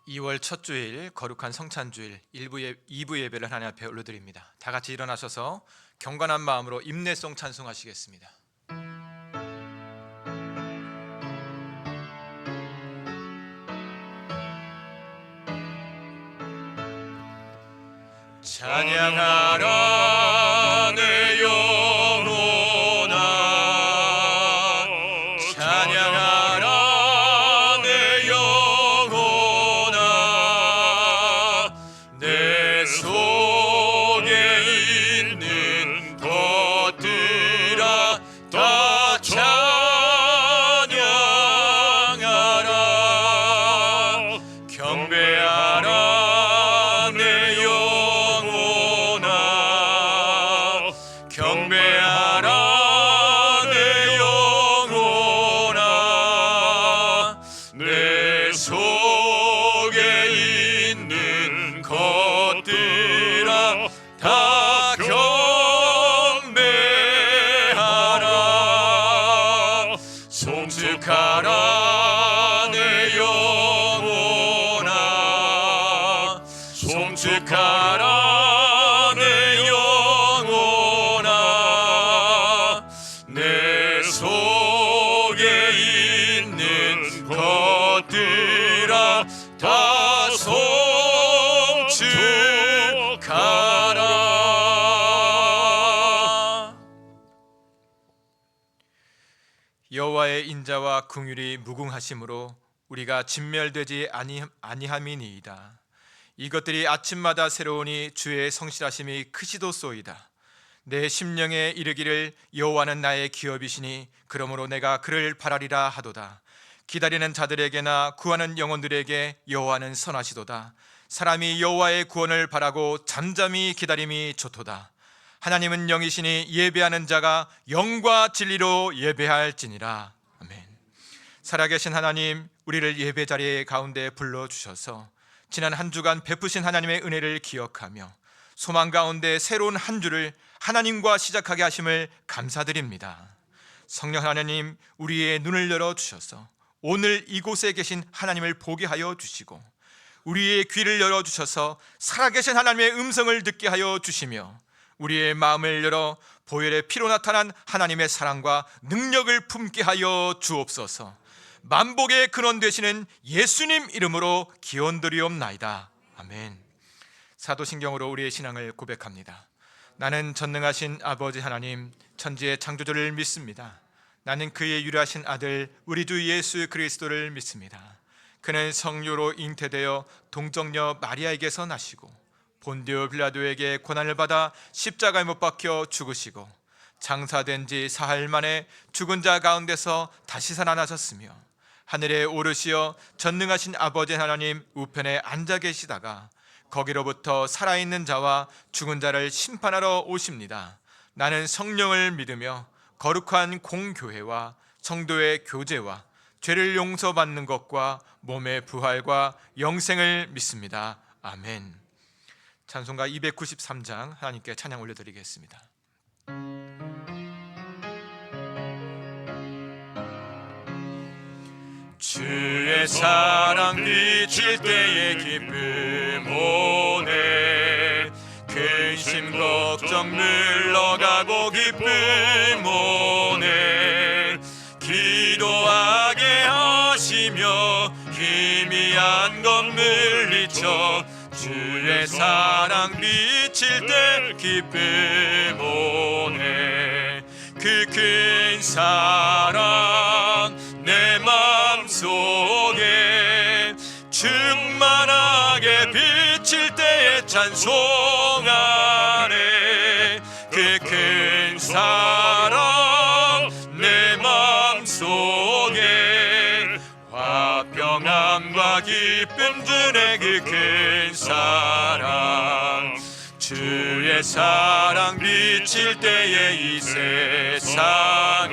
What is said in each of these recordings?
2월 첫 주일 거룩한 성찬주일 2부 예배를 하나님 앞에 올려드립니다. 다 같이 일어나셔서 경건한 마음으로 임내송 찬송하시겠습니다. 찬양하라 내 영혼아, 찬양하라 내 영혼아, 내 속에 있는 것들아 다 찬양하라. 경배하라 내 영혼아, 경배하라 내 영혼아, 내 속에 있는 것들아 다 경배하라. 송축하라 내 영혼아, 송축하라 내 영혼아, 내 속에 있는 것들아 다 송축하라. 여호와의 인자와 긍휼이 무궁하심으로 우리가 진멸되지 아니함이니이다. 이것들이 아침마다 새로우니 주의 성실하심이 크시도소이다. 내 심령에 이르기를 여호와는 나의 기업이시니 그러므로 내가 그를 바라리라 하도다. 기다리는 자들에게나 구하는 영혼들에게 여호와는 선하시도다. 사람이 여호와의 구원을 바라고 잠잠히 기다림이 좋도다. 하나님은 영이시니 예배하는 자가 영과 진리로 예배할지니라. 아멘. 살아계신 하나님, 우리를 예배 자리 가운데 불러주셔서 지난 한 주간 베푸신 하나님의 은혜를 기억하며 소망 가운데 새로운 한 주를 하나님과 시작하게 하심을 감사드립니다. 성령 하나님, 우리의 눈을 열어주셔서 오늘 이곳에 계신 하나님을 보게 하여 주시고 우리의 귀를 열어주셔서 살아계신 하나님의 음성을 듣게 하여 주시며 우리의 마음을 열어 보혈의 피로 나타난 하나님의 사랑과 능력을 품게 하여 주옵소서. 만복의 근원 되시는 예수님 이름으로 기원드리옵나이다. 아멘. 사도신경으로 우리의 신앙을 고백합니다. 나는 전능하신 아버지 하나님, 천지의 창조주를 믿습니다. 나는 그의 유일하신 아들 우리 주 예수 그리스도를 믿습니다. 그는 성료로 잉태되어 동정녀 마리아에게서 나시고 본디오 빌라도에게 고난을 받아 십자가에 못 박혀 죽으시고 장사된 지 사흘 만에 죽은 자 가운데서 다시 살아나셨으며 하늘에 오르시어 전능하신 아버지 하나님 우편에 앉아 계시다가 거기로부터 살아있는 자와 죽은 자를 심판하러 오십니다. 나는 성령을 믿으며 거룩한 공교회와 성도의 교제와 죄를 용서받는 것과 몸의 부활과 영생을 믿습니다. 아멘. 찬송가 293장 하나님께 찬양 올려드리겠습니다. 주의 사랑 비칠 때의 기쁨 오네, 근심 걱정 물러가고 기쁨 오네, 기도하게 하시며 희미한 것 물리쳐 주의 사랑 비칠 때 기쁨 오네. 그 큰 사랑 내 맘속에 충만하게 비칠 때에 찬송하네. 그 큰 사랑 내 맘속에 화평함과 기쁨 주네. 그 큰 사랑, 주의 사랑 비칠 때에 이 세상은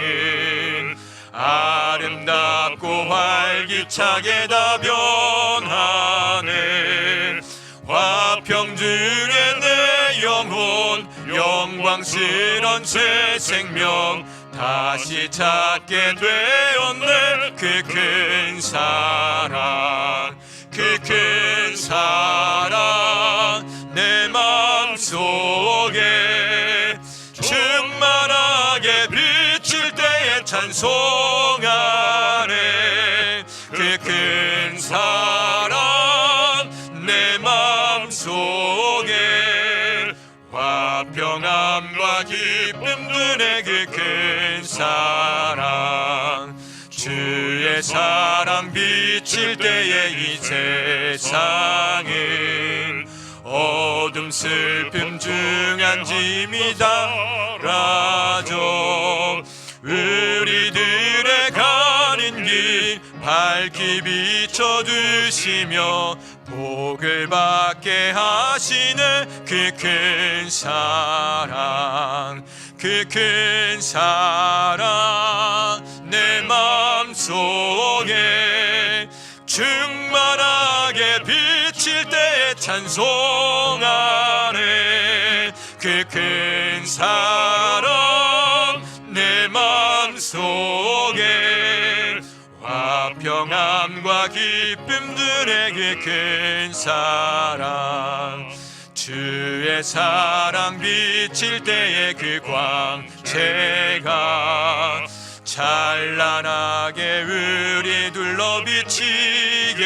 아름답고 활기차게 다 변하네. 화평 중에 내 영혼 영광스런 새 생명 다시 찾게 되었네. 그 큰 사랑, 그 큰 찬송 안에 그 큰 사랑 내 마음속에 화평함과 기쁨 눈에 그 큰 사랑 주의 사랑 비칠 때에 이 세상을 어둠 슬픔 중한 짐이 사라져 우리들의 가는 길 밝히 비춰주시며 복을 받게 하시는 그 큰 사랑 그 큰 사랑 내 마음속에 충만하게 비칠 때 찬송하네 그 큰 사랑 내 마음속에 화평함과 기쁨 들의 그 큰 사랑 주의 사랑 비칠 때의 그 광채가 찬란하게 우리 둘러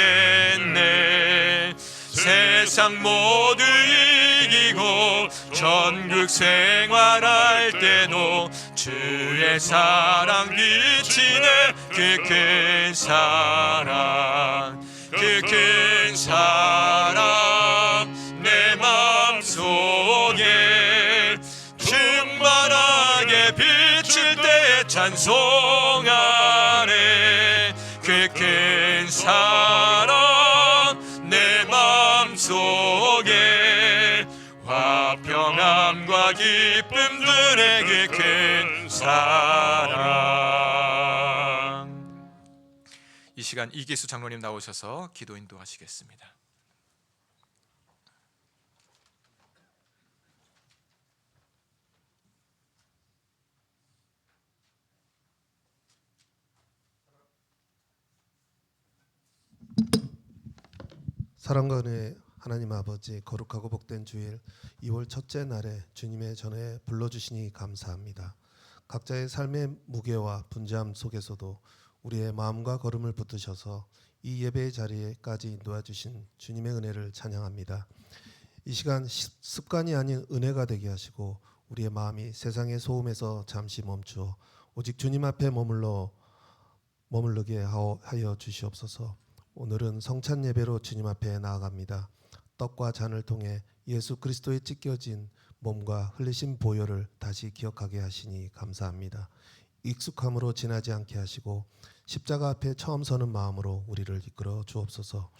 비치겠네 세상 모두 이기고 천국 생활할 때도 주의 사랑 비치네 그 큰 사랑 그 큰 사랑 내 마음속에 충만하게 비칠 때 찬송하네 그 큰 사랑 내 마음속에 화평함과 기쁨 들의 그 큰 사랑 이 시간 이기수 장로님 나오셔서 기도 인도하시겠습니다. 사랑과 은혜의 하나님 아버지, 거룩하고 복된 주일 2월 첫째 날에 주님의 전에 불러주시니 감사합니다. 각자의 삶의 무게와 분주함 속에서도 우리의 마음과 걸음을 붙드셔서 이 예배의 자리에까지 인도해 주신 주님의 은혜를 찬양합니다. 이 시간 습관이 아닌 은혜가 되게 하시고 우리의 마음이 세상의 소음에서 잠시 멈추어 오직 주님 앞에 머물르게 하여 주시옵소서. 오늘은 성찬 예배로 주님 앞에 나아갑니다. 떡과 잔을 통해 예수 그리스도의 찢겨진 몸과 흘리신 보혈을 다시 기억하게 하시니 감사합니다. 익숙함으로 지나지 않게 하시고 십자가 앞에 처음 서는 마음으로 우리를 이끌어 주옵소서.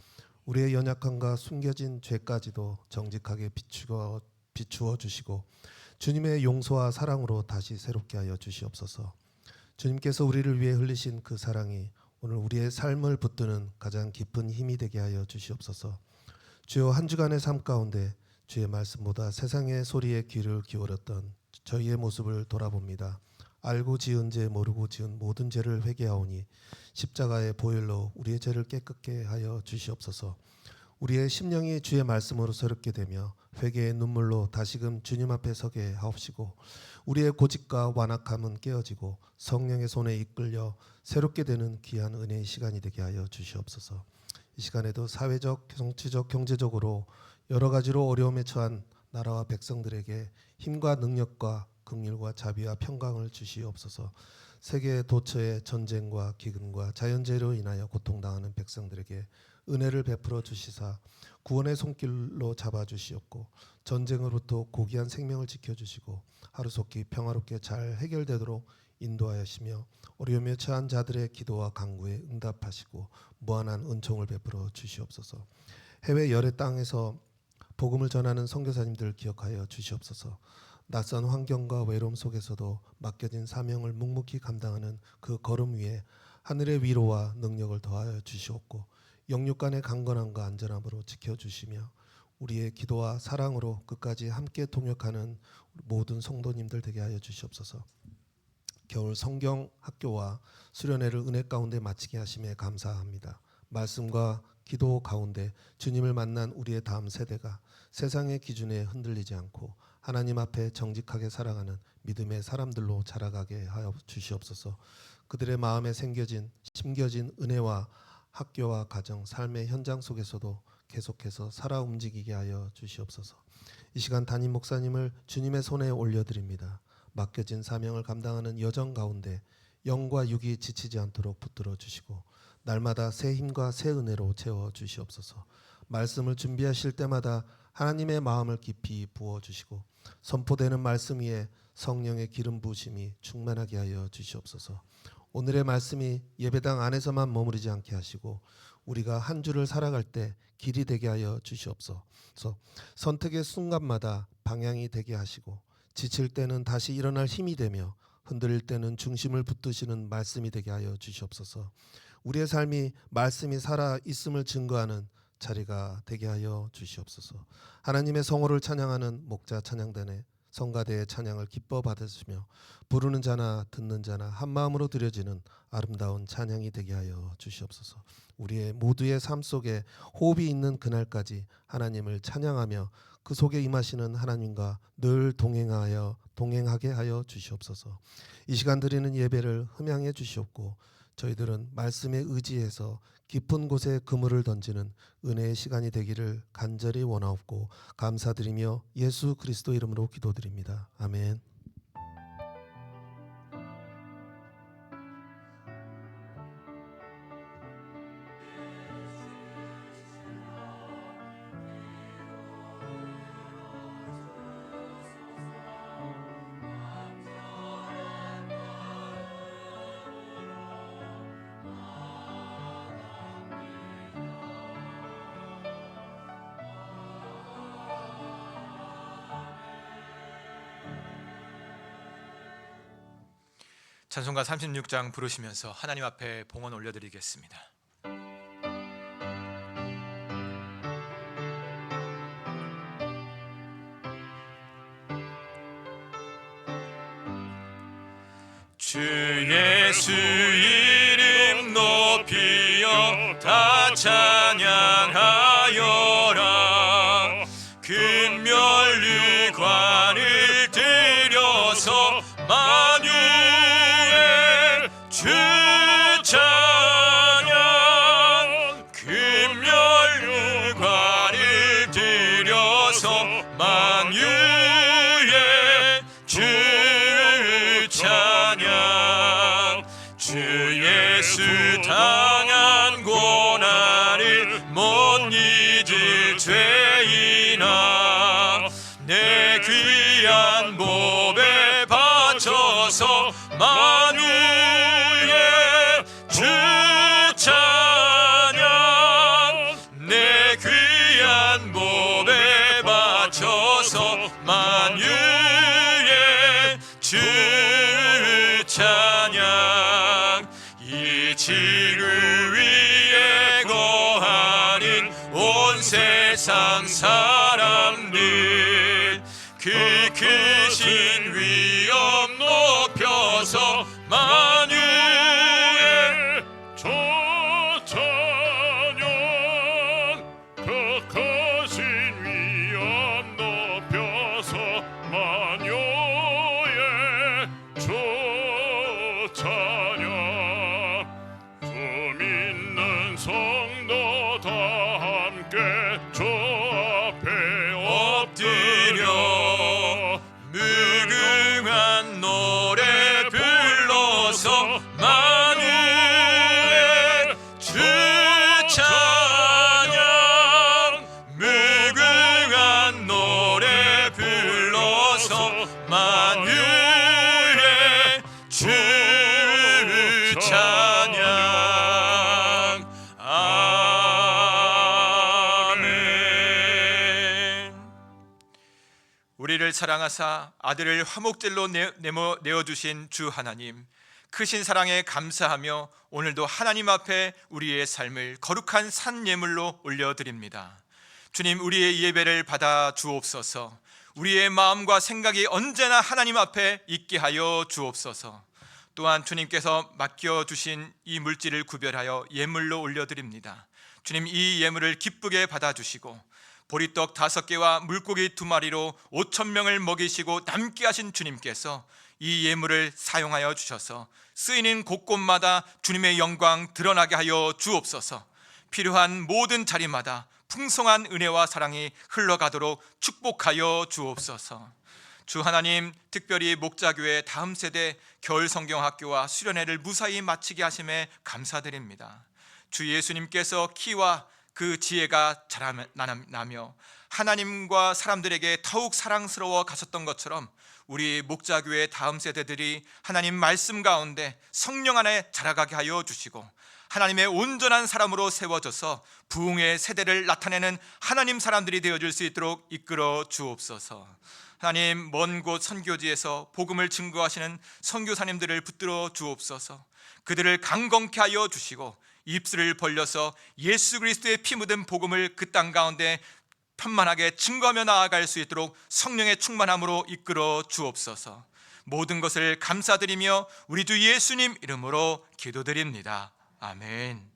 우리의 연약함과 숨겨진 죄까지도 정직하게 비추어 주시고 주님의 용서와 사랑으로 다시 새롭게 하여 주시옵소서. 주님께서 우리를 위해 흘리신 그 사랑이 오늘 우리의 삶을 붙드는 가장 깊은 힘이 되게 하여 주시옵소서. 주여, 한 주간의 삶 가운데 주의 말씀보다 세상의 소리에 귀를 기울였던 저희의 모습을 돌아봅니다. 알고 지은 죄 모르고 지은 모든 죄를 회개하오니 십자가의 보혈로 우리의 죄를 깨끗게 하여 주시옵소서. 우리의 심령이 주의 말씀으로 새롭게 되며 회개의 눈물로 다시금 주님 앞에 서게 하옵시고 우리의 고집과 완악함은 깨어지고 성령의 손에 이끌려 새롭게 되는 귀한 은혜의 시간이 되게 하여 주시옵소서. 이 시간에도 사회적, 정치적, 경제적으로 여러 가지로 어려움에 처한 나라와 백성들에게 힘과 능력과 긍휼과 자비와 평강을 주시옵소서. 세계 도처의 전쟁과 기근과 자연재해로 인하여 고통당하는 백성들에게 은혜를 베풀어 주시사 구원의 손길로 잡아주시옵고 전쟁으로부터 고귀한 생명을 지켜주시고 하루속히 평화롭게 잘 해결되도록 인도하시며 어려움에 처한 자들의 기도와 간구에 응답하시고 무한한 은총을 베풀어 주시옵소서. 해외 여러 땅에서 복음을 전하는 선교사님들 기억하여 주시옵소서. 낯선 환경과 외로움 속에서도 맡겨진 사명을 묵묵히 감당하는 그 걸음 위에 하늘의 위로와 능력을 더하여 주시옵고 영육간의 강건함과 안전함으로 지켜주시며 우리의 기도와 사랑으로 끝까지 함께 동역하는 모든 성도님들 되게 하여 주시옵소서. 겨울 성경 학교와 수련회를 은혜 가운데 마치게 하심에 감사합니다. 말씀과 기도 가운데 주님을 만난 우리의 다음 세대가 세상의 기준에 흔들리지 않고 하나님 앞에 정직하게 살아가는 믿음의 사람들로 자라가게 하여 주시옵소서. 그들의 마음에 심겨진 은혜와 학교와 가정, 삶의 현장 속에서도 계속해서 살아 움직이게 하여 주시옵소서. 이 시간 담임 목사님을 주님의 손에 올려드립니다. 맡겨진 사명을 감당하는 여정 가운데 영과 육이 지치지 않도록 붙들어 주시고 날마다 새 힘과 새 은혜로 채워 주시옵소서. 말씀을 준비하실 때마다 하나님의 마음을 깊이 부어 주시고 선포되는 말씀 위에 성령의 기름 부으심이 충만하게 하여 주시옵소서. 오늘의 말씀이 예배당 안에서만 머무르지 않게 하시고 우리가 한 주를 살아갈 때 길이 되게 하여 주시옵소서. 선택의 순간마다 방향이 되게 하시고 지칠 때는 다시 일어날 힘이 되며 흔들릴 때는 중심을 붙드시는 말씀이 되게 하여 주시옵소서. 우리의 삶이 말씀이 살아 있음을 증거하는 자리가 되게 하여 주시옵소서. 하나님의 성호를 찬양하는 목자 찬양단의 성가대의 찬양을 기뻐 받으시며 부르는 자나 듣는 자나 한 마음으로 드려지는 아름다운 찬양이 되게 하여 주시옵소서. 우리의 모두의 삶 속에 호흡이 있는 그날까지 하나님을 찬양하며 그 속에 임하시는 하나님과 늘 동행하게 하여 주시옵소서. 이 시간 드리는 예배를 흠양해 주시옵고 저희들은 말씀에 의지해서 깊은 곳에 그물을 던지는 은혜의 시간이 되기를 간절히 원하옵고 감사드리며 예수 그리스도 이름으로 기도드립니다. 아멘. 찬송가 36장 부르시면서 하나님 앞에 봉헌 올려드리겠습니다. 주 예수 이름 높이여 다 찬양하여라. 금멸류관을 들여서 만유의 주 찬양. 금멸류관을 들여서 만유의 주 찬양. 주 예수 당한 고난을 못 잊을 죄인아, 내 귀한 몸에 바쳐서 만유의 주 찬양. 내 귀한 몸에 바쳐서 만유의 주 찬양. 이 지구 위에 거하는 온 세상 사람들 그 크신 위엄 높여서 만유의 주 찬양. 그 크신 위엄 높여서 만유의 주 찬양. 주 믿는 성도 다 함께 주 앞에 엎드려 무궁한 노래 불러서 만유의 주 찬양. 무궁한 노래 불러서 만유의 주 찬양. 아멘. 우리를 사랑하사 아들을 화목제로 내어주신 주 하나님, 크신 사랑에 감사하며 오늘도 하나님 앞에 우리의 삶을 거룩한 산 예물로 올려드립니다. 주님, 우리의 예배를 받아 주옵소서. 우리의 마음과 생각이 언제나 하나님 앞에 있게 하여 주옵소서. 또한 주님께서 맡겨주신 이 물질을 구별하여 예물로 올려드립니다. 주님, 이 예물을 기쁘게 받아주시고 보리떡 5개와 물고기 2마리로 5,000명을 먹이시고 남게 하신 주님께서 이 예물을 사용하여 주셔서 쓰이는 곳곳마다 주님의 영광 드러나게 하여 주옵소서. 필요한 모든 자리마다 풍성한 은혜와 사랑이 흘러가도록 축복하여 주옵소서. 주 하나님, 특별히 목자교회 다음 세대 겨울 성경학교와 수련회를 무사히 마치게 하심에 감사드립니다. 주 예수님께서 키와 그 지혜가 자라나며 하나님과 사람들에게 더욱 사랑스러워 가셨던 것처럼 우리 목자교회 다음 세대들이 하나님 말씀 가운데 성령 안에 자라가게 하여 주시고 하나님의 온전한 사람으로 세워져서 부흥의 세대를 나타내는 하나님 사람들이 되어줄 수 있도록 이끌어 주옵소서. 하나님, 먼 곳 선교지에서 복음을 증거하시는 선교사님들을 붙들어 주옵소서. 그들을 강건케 하여 주시고 입술을 벌려서 예수 그리스도의 피 묻은 복음을 그 땅 가운데 편만하게 증거하며 나아갈 수 있도록 성령의 충만함으로 이끌어 주옵소서. 모든 것을 감사드리며 우리 주 예수님 이름으로 기도드립니다. 아멘.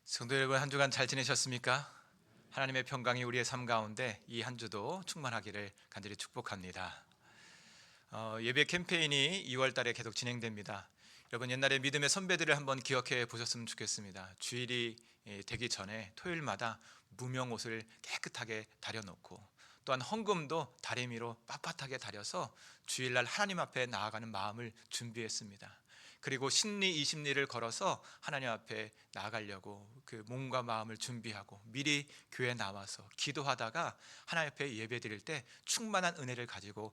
성도 여러분, 한 주간 잘 지내셨습니까? 하나님의 평강이 우리의 삶 가운데 이 한 주도 충만하기를 간절히 축복합니다. 예배 캠페인이 2월 달에 계속 진행됩니다. 여러분, 옛날에 믿음의 선배들을 한번 기억해 보셨으면 좋겠습니다. 주일이 되기 전에 토요일마다 무명 옷을 깨끗하게 다려놓고 또한 헌금도 다리미로 빳빳하게 다려서 주일날 하나님 앞에 나아가는 마음을 준비했습니다. 그리고 신리 20리를 걸어서 하나님 앞에 나아가려고 그 몸과 마음을 준비하고 미리 교회에 나와서 기도하다가 하나님 앞에 예배드릴 때 충만한 은혜를 가지고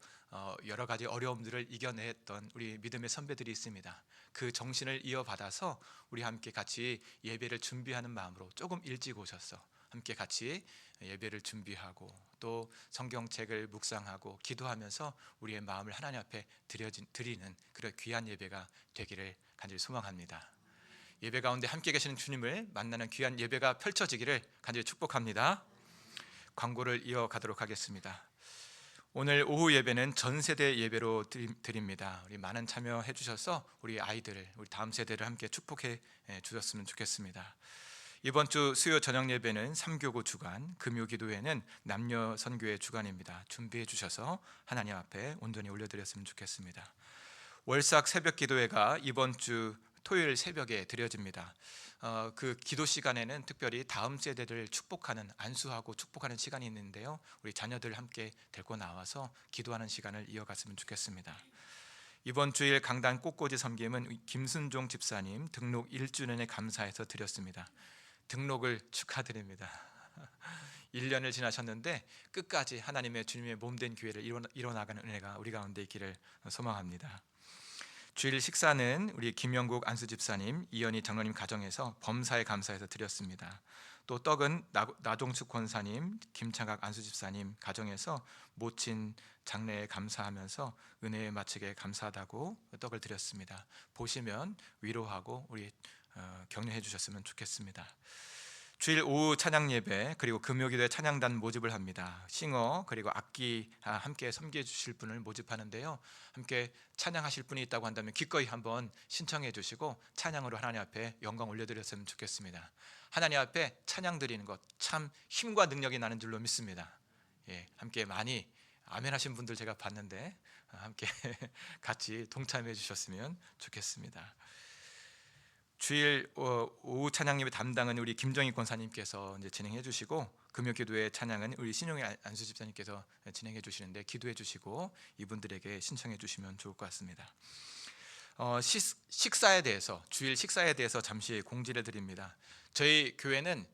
여러 가지 어려움들을 이겨냈던 우리 믿음의 선배들이 있습니다. 그 정신을 이어받아서 우리 함께 같이 예배를 준비하는 마음으로 조금 일찍 오셔서 함께 같이 예배를 준비하고 또 성경책을 묵상하고 기도하면서 우리의 마음을 하나님 앞에 드리는 그런 귀한 예배가 되기를 간절히 소망합니다. 예배 가운데 함께 계시는 주님을 만나는 귀한 예배가 펼쳐지기를 간절히 축복합니다. 광고를 이어가도록 하겠습니다. 오늘 오후 예배는 전 세대 예배로 드립니다. 우리 많은 참여해 주셔서 우리 아이들을, 우리 다음 세대를 함께 축복해 주셨으면 좋겠습니다. 이번 주 수요 저녁 예배는 3교구 주간, 금요 기도회는 남녀 선교회 주간입니다. 준비해 주셔서 하나님 앞에 온전히 올려드렸으면 좋겠습니다. 월삭 새벽 기도회가 이번 주 토요일 새벽에 드려집니다. 그 기도 시간에는 특별히 다음 세대를 축복하는, 안수하고 축복하는 시간이 있는데요, 우리 자녀들 함께 데리고 나와서 기도하는 시간을 이어갔으면 좋겠습니다. 이번 주일 강단 꽃꽂이 섬김은 김순종 집사님 등록 1주년에 감사해서 드렸습니다. 등록을 축하드립니다. 1년을 지나셨는데 끝까지 하나님의 주님의 몸된 교회를 이뤄나가는 은혜가 우리 가운데 있기를 소망합니다. 주일 식사는 우리 김영국 안수집사님, 이현희 장로님 가정에서 범사에 감사해서 드렸습니다. 또 떡은 나종숙 권사님, 김창각 안수집사님 가정에서 모친 장례에 감사하면서 은혜에 마치게 감사하다고 떡을 드렸습니다. 보시면 위로하고 우리 격려해 주셨으면 좋겠습니다. 주일 오후 찬양 예배 그리고 금요기도에 찬양단 모집을 합니다. 싱어 그리고 악기 함께 섬겨 주실 분을 모집하는데요, 함께 찬양하실 분이 있다고 한다면 기꺼이 한번 신청해 주시고 찬양으로 하나님 앞에 영광 올려드렸으면 좋겠습니다. 하나님 앞에 찬양 드리는 것 참 힘과 능력이 나는 줄로 믿습니다. 함께 많이 아멘 하신 분들 제가 봤는데 함께 같이 동참해 주셨으면 좋겠습니다. 주일 오후 찬양 예배 담당은 우리 김정희 권사님께서 이제 진행해 주시고, 금요기도회 찬양은 우리 신용희 안수 집사님께서 진행해 주시는데 기도해 주시고 이분들에게 신청해 주시면 좋을 것 같습니다. 식사에 대해서, 주일 식사에 대해서 잠시 공지를 드립니다. 저희 교회는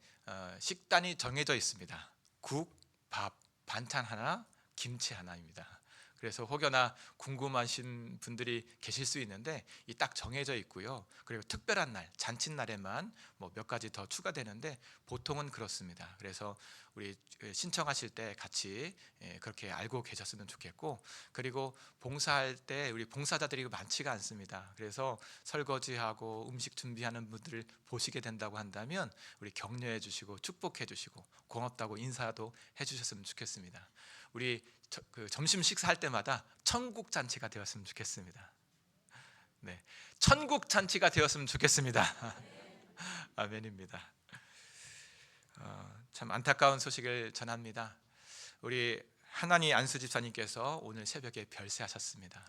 식단이 정해져 있습니다. 국, 밥, 반찬 하나, 김치 하나입니다. 그래서 혹여나 궁금하신 분들이 계실 수 있는데 이 딱 정해져 있고요. 그리고 특별한 날, 잔칫날에만 뭐 몇 가지 더 추가되는데 보통은 그렇습니다. 그래서 우리 신청하실 때 같이 그렇게 알고 계셨으면 좋겠고, 그리고 봉사할 때 우리 봉사자들이 많지가 않습니다. 그래서 설거지하고 음식 준비하는 분들을 보시게 된다고 한다면 우리 격려해 주시고 축복해 주시고 고맙다고 인사도 해 주셨으면 좋겠습니다. 우리 점심 식사할 때마다 천국 잔치가 되었으면 좋겠습니다. 네, 천국 잔치가 되었으면 좋겠습니다. 아멘입니다. 참 안타까운 소식을 전합니다. 우리 하나니 안수 집사님께서 오늘 새벽에 별세하셨습니다.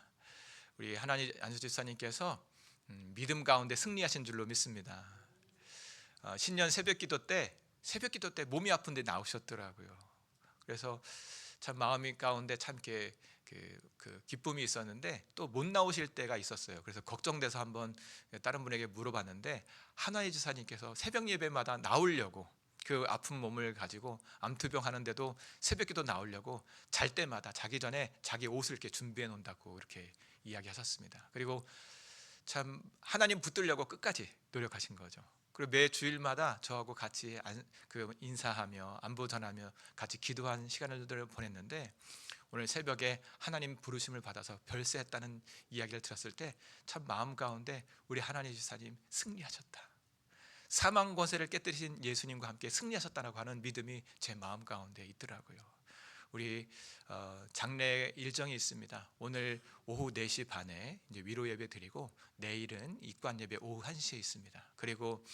우리 하나니 안수 집사님께서 믿음 가운데 승리하신 줄로 믿습니다. 신년 새벽기도 때 몸이 아픈데 나오셨더라고요. 그래서 참 마음이 가운데 참 이렇게 그 기쁨이 있었는데 또 못 나오실 때가 있었어요. 그래서 걱정돼서 한번 다른 분에게 물어봤는데 하나니 지사님께서 새벽 예배마다 나오려고, 그 아픈 몸을 가지고 암투병 하는데도 새벽기도 나오려고 잘 때마다 자기 전에 자기 옷을 이렇게 준비해 놓는다고 이렇게 이야기하셨습니다. 그리고 참 하나님 붙들려고 끝까지 노력하신 거죠. 그리고 매 주일마다 저하고 같이 인사하며 안부 전하며 같이 기도한 시간을 보냈는데, 오늘 새벽에 하나님 부르심을 받아서 별세했다는 이야기를 들었을 때 참 마음 가운데 우리 하나님 지사님 승리하셨다, 사망 권세를 깨뜨리신 예수님과 함께 승리하셨다라고 하는 믿음이 제 마음 가운데 있더라고요. 우리 장례 일정이 있습니다. 오늘 오후 4시 반에 이제 위로 예배 드리고 내일은 입관 예배 오후 1시에 있습니다. 그리고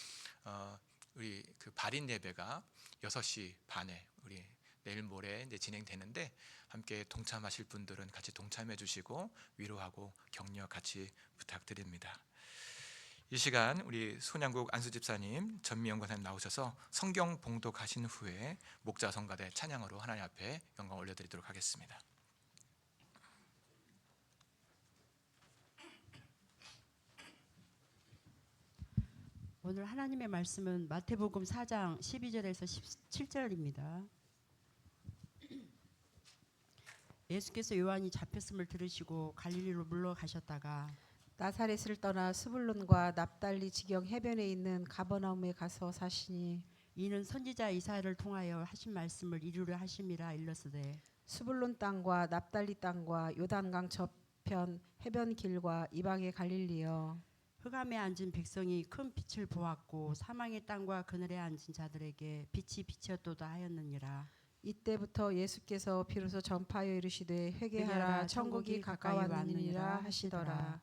우리 그 발인 예배가 6시 반에 우리 내일 모레 이제 진행되는데, 함께 동참하실 분들은 같이 동참해 주시고 위로하고 격려 같이 부탁드립니다. 이 시간 우리 손양국 안수 집사님, 전미영 권사님 나오셔서 성경 봉독하신 후에 목자 성가대 찬양으로 하나님 앞에 영광 올려드리도록 하겠습니다. 오늘 하나님의 말씀은 마태복음 4장 12절에서 17절입니다. 예수께서 요한이 잡혔음을 들으시고 갈릴리로 물러가셨다가 나사렛을 떠나 스불론과 납달리 지경 해변에 있는 가버나움에 가서 사시니, 이는 선지자 이사야를 통하여 하신 말씀을 이루려 하심이라 일렀으되, 스불론 땅과 납달리 땅과 요단강 저편 해변 길과 이방의 갈릴리여, 흑암에 앉은 백성이 큰 빛을 보았고 사망의 땅과 그늘에 앉은 자들에게 빛이 비쳤도다 하였느니라. 이때부터 예수께서 비로소 전파하여 이르시되 회개하라 천국이 가까이 왔느니라 하시더라.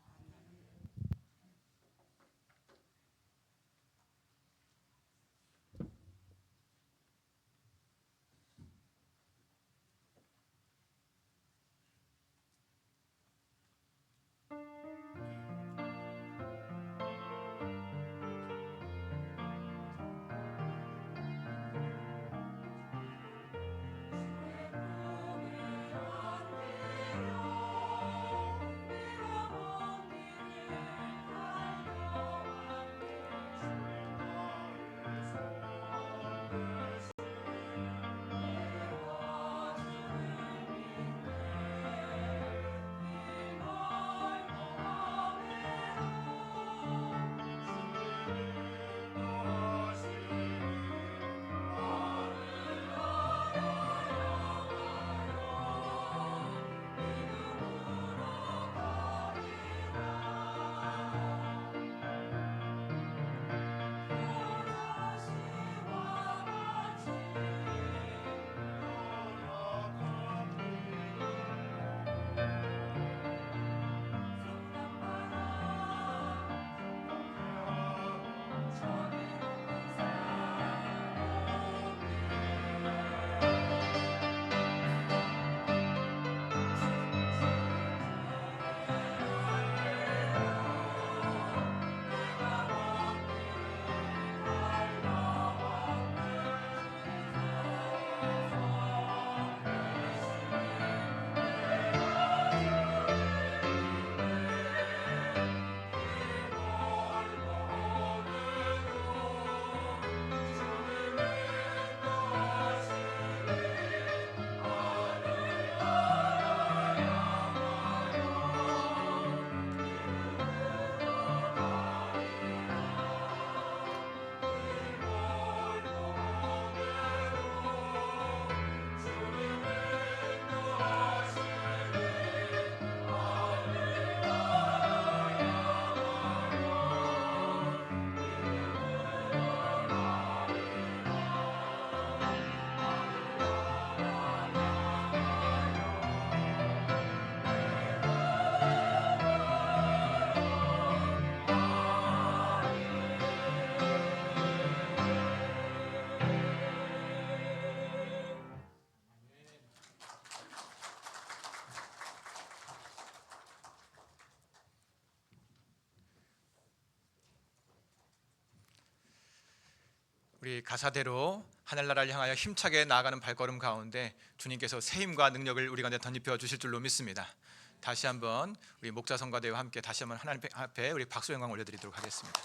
우리 가사대로 하늘나라를 향하여 힘차게 나아가는 발걸음 가운데 주님께서 새 힘과 능력을 우리 가운데 덧입혀 주실 줄로 믿습니다. 다시 한번 우리 목자 성가대와 함께 다시 한번 하나님 앞에 우리 박수 영광 올려드리도록 하겠습니다.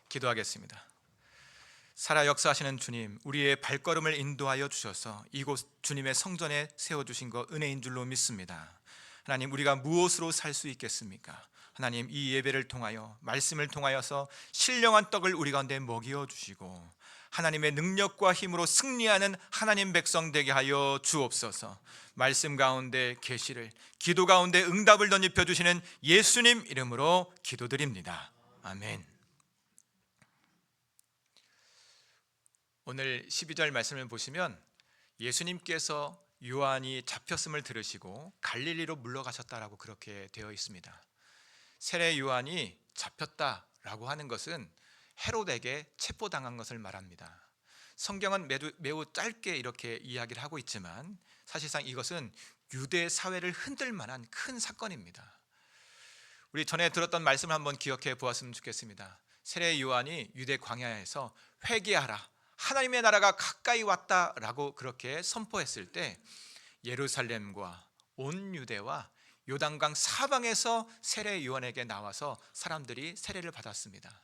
기도하겠습니다. 살아 역사하시는 주님, 우리의 발걸음을 인도하여 주셔서 이곳 주님의 성전에 세워주신 것 은혜인 줄로 믿습니다. 하나님, 우리가 무엇으로 살 수 있겠습니까? 하나님, 이 예배를 통하여 말씀을 통하여서 신령한 떡을 우리 가운데 먹여 주시고 하나님의 능력과 힘으로 승리하는 하나님 백성 되게 하여 주옵소서. 말씀 가운데 계시를, 기도 가운데 응답을 덧입혀 주시는 예수님 이름으로 기도드립니다. 아멘. 오늘 12절 말씀을 보시면 예수님께서 요한이 잡혔음을 들으시고 갈릴리로 물러가셨다라고 그렇게 되어 있습니다. 세례 요한이 잡혔다라고 하는 것은 헤롯에게 체포당한 것을 말합니다. 성경은 매우 짧게 이렇게 이야기를 하고 있지만 사실상 이것은 유대 사회를 흔들 만한 큰 사건입니다. 우리 전에 들었던 말씀을 한번 기억해 보았으면 좋겠습니다. 세례 요한이 유대 광야에서 회개하라, 하나님의 나라가 가까이 왔다라고 그렇게 선포했을 때 예루살렘과 온 유대와 요단강 사방에서 세례 요한에게 나와서 사람들이 세례를 받았습니다.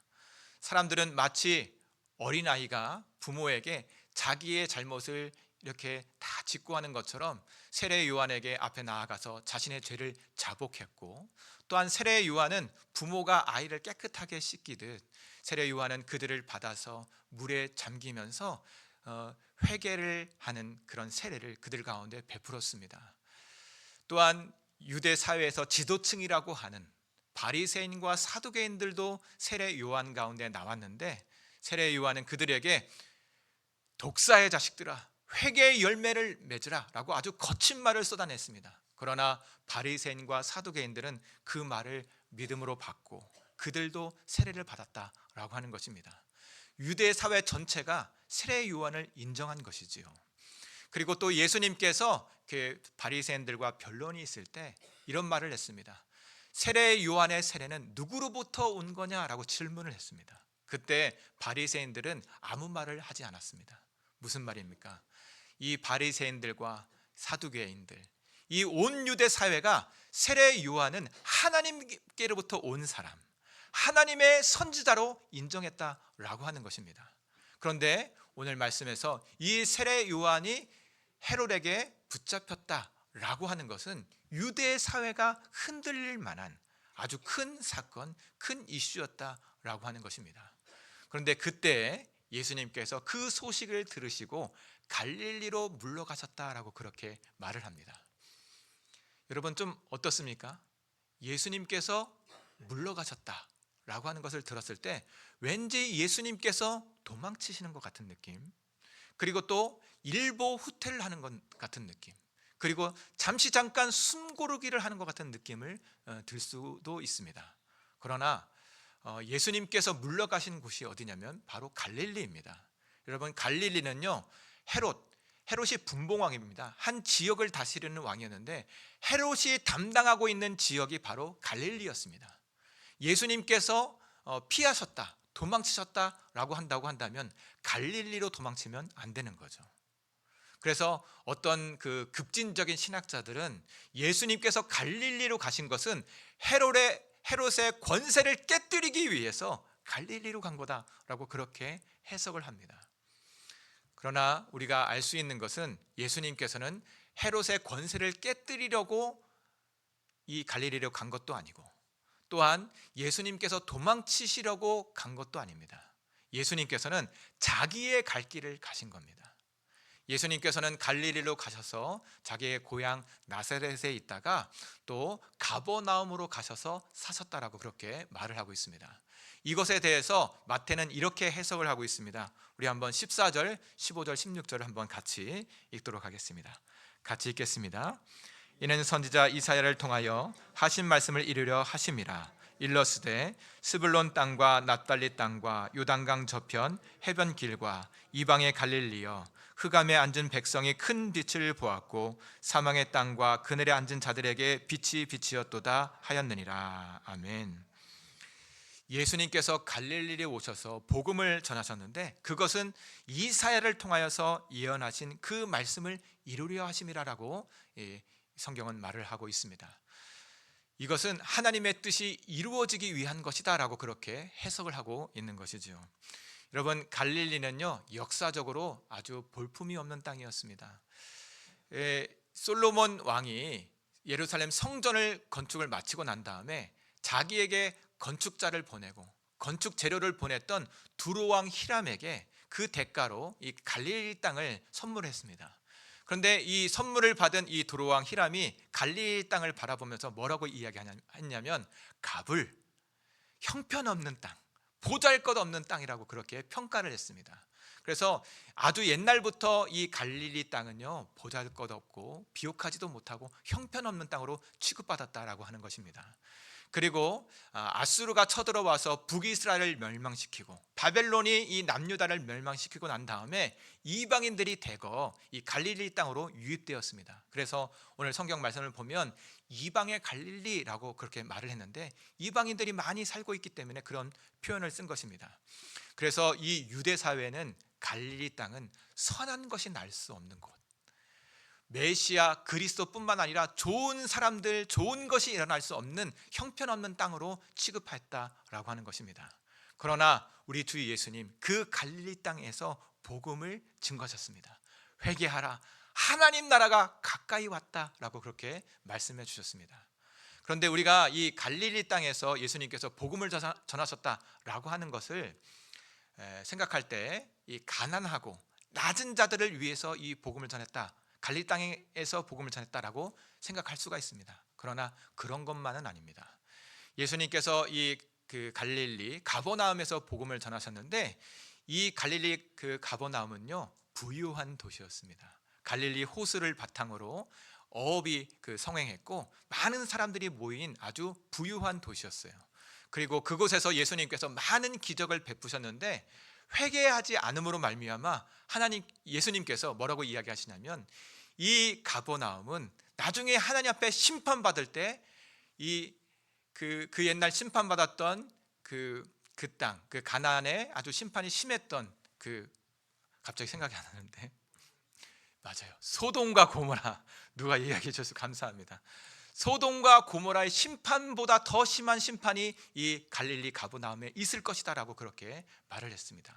사람들은 마치 어린아이가 부모에게 자기의 잘못을 이렇게 다 직고하는 것처럼 세례 요한에게 앞에 나아가서 자신의 죄를 자복했고, 또한 세례 요한은 부모가 아이를 깨끗하게 씻기듯 세례 요한은 그들을 받아서 물에 잠기면서 회개를 하는 그런 세례를 그들 가운데 베풀었습니다. 또한 유대 사회에서 지도층이라고 하는 바리새인과 사두개인들도 세례 요한 가운데 나왔는데 세례 요한은 그들에게 독사의 자식들아, 회개의 열매를 맺으라 라고 아주 거친 말을 쏟아냈습니다. 그러나 바리새인과 사두개인들은 그 말을 믿음으로 받고 그들도 세례를 받았다라고 하는 것입니다. 유대 사회 전체가 세례 요한을 인정한 것이지요. 그리고 또 예수님께서 그 바리새인들과 변론이 있을 때 이런 말을 했습니다. 세례 요한의 세례는 누구로부터 온 거냐라고 질문을 했습니다. 그때 바리새인들은 아무 말을 하지 않았습니다. 무슨 말입니까? 이 바리새인들과 사두개인들, 이 온 유대 사회가 세례 요한은 하나님께로부터 온 사람, 하나님의 선지자로 인정했다라고 하는 것입니다. 그런데 오늘 말씀에서 이 세례 요한이 헤롯에게 붙잡혔다라고 하는 것은 유대 사회가 흔들릴 만한 아주 큰 사건, 큰 이슈였다라고 하는 것입니다. 그런데 그때 예수님께서 그 소식을 들으시고 갈릴리로 물러가셨다라고 그렇게 말을 합니다. 여러분 좀 어떻습니까? 예수님께서 물러가셨다라고 하는 것을 들었을 때 왠지 예수님께서 도망치시는 것 같은 느낌, 그리고 또 일보 후퇴를 하는 것 같은 느낌, 그리고 잠깐 숨고르기를 하는 것 같은 느낌을 들 수도 있습니다. 그러나 예수님께서 물러가신 곳이 어디냐면 바로 갈릴리입니다. 여러분, 갈릴리는요, 헤롯이 분봉왕입니다. 한 지역을 다스리는 왕이었는데 헤롯이 담당하고 있는 지역이 바로 갈릴리였습니다. 예수님께서 피하셨다, 도망치셨다라고 한다면 갈릴리로 도망치면 안 되는 거죠. 그래서 어떤 그 급진적인 신학자들은 예수님께서 갈릴리로 가신 것은 헤롯의 권세를 깨뜨리기 위해서 갈릴리로 간 거다라고 그렇게 해석을 합니다. 그러나 우리가 알 수 있는 것은 예수님께서는 헤롯의 권세를 깨뜨리려고 이 갈릴리로 간 것도 아니고, 또한 예수님께서 도망치시려고 간 것도 아닙니다. 예수님께서는 자기의 갈 길을 가신 겁니다. 예수님께서는 갈릴리로 가셔서 자기의 고향 나사렛에 있다가 또 가버나움으로 가셔서 사셨다라고 그렇게 말을 하고 있습니다. 이것에 대해서 마태는 이렇게 해석을 하고 있습니다. 우리 한번 14절, 15절, 16절을 한번 같이 읽도록 하겠습니다. 같이 읽겠습니다. 이는 선지자 이사야를 통하여 하신 말씀을 이루려 하심이라. 일러스되 스불론 땅과 납달리 땅과 요단강 저편 해변 길과 이방의 갈릴리여, 흑암에 앉은 백성이 큰 빛을 보았고 사망의 땅과 그늘에 앉은 자들에게 빛이 빛이었도다 하였느니라. 아멘. 예수님께서 갈릴리에 오셔서 복음을 전하셨는데 그것은 이사야를 통하여서 예언하신 그 말씀을 이루려 하심이라라고 성경은 말을 하고 있습니다. 이것은 하나님의 뜻이 이루어지기 위한 것이다라고 그렇게 해석을 하고 있는 것이죠. 여러분, 갈릴리는요 역사적으로 아주 볼품이 없는 땅이었습니다. 솔로몬 왕이 예루살렘 성전을 건축을 마치고 난 다음에 자기에게 건축자를 보내고 건축 재료를 보냈던 두로 왕 히람에게 그 대가로 이 갈릴리 땅을 선물했습니다. 그런데 이 선물을 받은 이 두로 왕 히람이 갈릴리 땅을 바라보면서 뭐라고 이야기했냐면 갑을 형편없는 땅, 보잘것없는 땅이라고 그렇게 평가를 했습니다. 그래서 아주 옛날부터 이 갈릴리 땅은요 보잘것없고 비옥하지도 못하고 형편없는 땅으로 취급받았다라고 하는 것입니다. 그리고 아수르가 쳐들어와서 북이스라엘을 멸망시키고 바벨론이 이 남유다를 멸망시키고 난 다음에 이방인들이 대거 이 갈릴리 땅으로 유입되었습니다. 그래서 오늘 성경 말씀을 보면 이방의 갈릴리라고 그렇게 말을 했는데 이방인들이 많이 살고 있기 때문에 그런 표현을 쓴 것입니다. 그래서 이 유대 사회는 갈릴리 땅은 선한 것이 날 수 없는 곳, 메시아 그리스도뿐만 아니라 좋은 사람들, 좋은 것이 일어날 수 없는 형편없는 땅으로 취급했다라고 하는 것입니다. 그러나 우리 주 예수님 그 갈릴리 땅에서 복음을 증거하셨습니다. 회개하라, 하나님 나라가 가까이 왔다라고 그렇게 말씀해 주셨습니다. 그런데 우리가 이 갈릴리 땅에서 예수님께서 복음을 전하셨다라고 하는 것을 생각할 때 이 가난하고 낮은 자들을 위해서 이 복음을 전했다, 갈릴리 땅에서 복음을 전했다라고 생각할 수가 있습니다. 그러나 그런 것만은 아닙니다. 예수님께서 이 그 갈릴리 가버나움에서 복음을 전하셨는데 이 갈릴리 그 가버나움은요 부유한 도시였습니다. 갈릴리 호수를 바탕으로 어업이 그 성행했고 많은 사람들이 모인 아주 부유한 도시였어요. 그리고 그곳에서 예수님께서 많은 기적을 베푸셨는데 회개하지 않음으로 말미암아 예수님께서 뭐라고 이야기하시냐면 이 가버나움은 나중에 하나님 앞에 심판받을 때 그 옛날 심판받았던 그 땅, 그 가나안에 아주 심판이 심했던 갑자기 생각이 안 나는데 맞아요. 소돔과 고모라, 누가 이야기해 주셔서 감사합니다. 소돔과 고모라의 심판보다 더 심한 심판이 이 갈릴리 가버나움에 있을 것이다라고 그렇게 말을 했습니다.